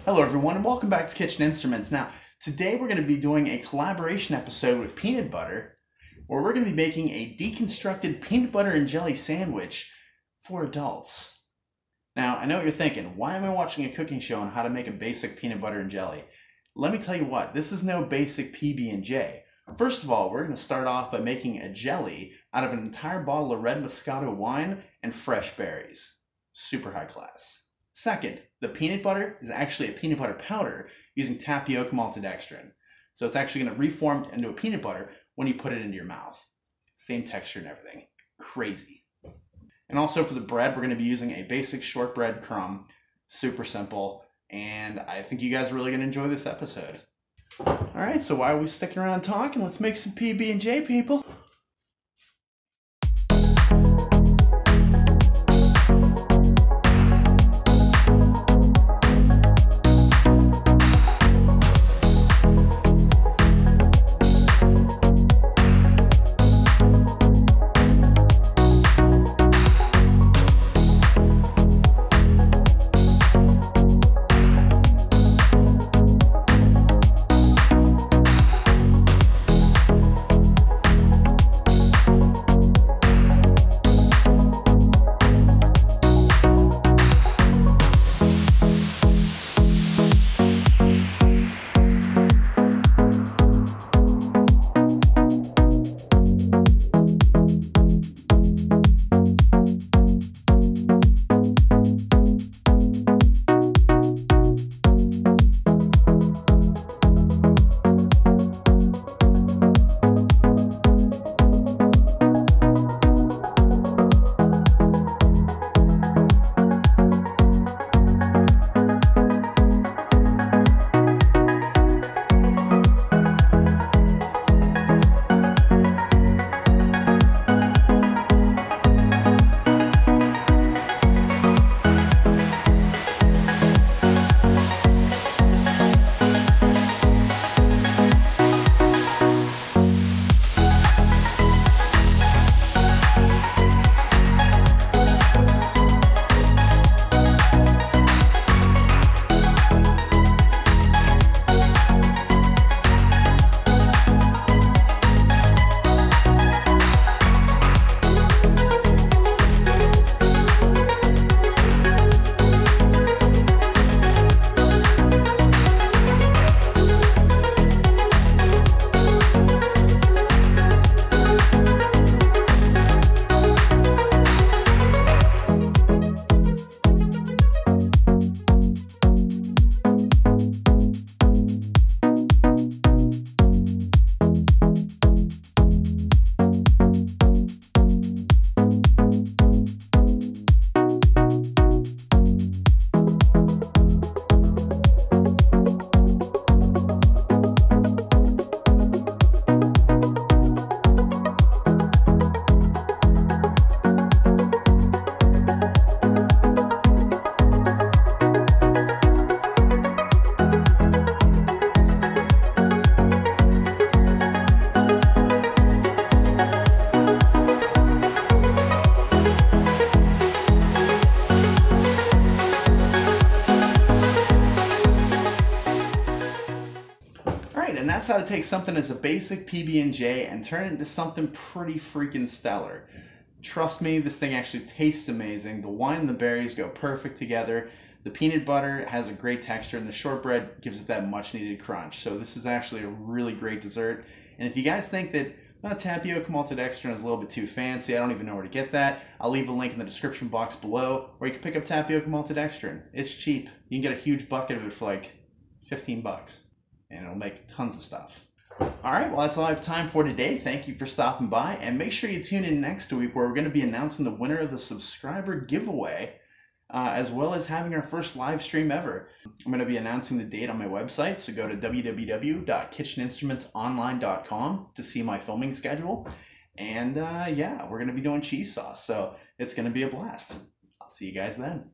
Hello everyone and welcome back to Kitchen Instruments. Now, today we're going to be doing a collaboration episode with Peanut Butter where we're going to be making a deconstructed peanut butter and jelly sandwich for adults. Now, I know what you're thinking, why am I watching a cooking show on how to make a basic peanut butter and jelly? Let me tell you what, this is no basic PB&J. First of all, we're going to start off by making a jelly out of an entire bottle of red Moscato wine and fresh berries. Super high class. Second, the peanut butter is actually a peanut butter powder using Tapioca Maltodextrin. So it's actually going to reform into a peanut butter when you put it into your mouth. Same texture and everything. Crazy. And also for the bread, we're going to be using a basic shortbread crumb. Super simple. And I think you guys are really going to enjoy this episode. Alright, so while we're sticking around talking, let's make some PB&J, people. And that's how to take something as a basic PB&J and turn it into something pretty freaking stellar. Trust me, this thing actually tastes amazing. The wine and the berries go perfect together. The peanut butter has a great texture and the shortbread gives it that much needed crunch. So this is actually a really great dessert. And if you guys think that Tapioca Maltodextrin is a little bit too fancy, I don't even know where to get that, I'll leave a link in the description box below where you can pick up Tapioca Maltodextrin. It's cheap. You can get a huge bucket of it for like 15 bucks. And it'll make tons of stuff. Alright, well that's all I have time for today. Thank you for stopping by, and make sure you tune in next week where we're going to be announcing the winner of the subscriber giveaway, as well as having our first live stream ever. I'm going to be announcing the date on my website, so go to www.kitcheninstrumentsonline.com to see my filming schedule. And yeah, we're going to be doing cheese sauce, so it's going to be a blast. I'll see you guys then.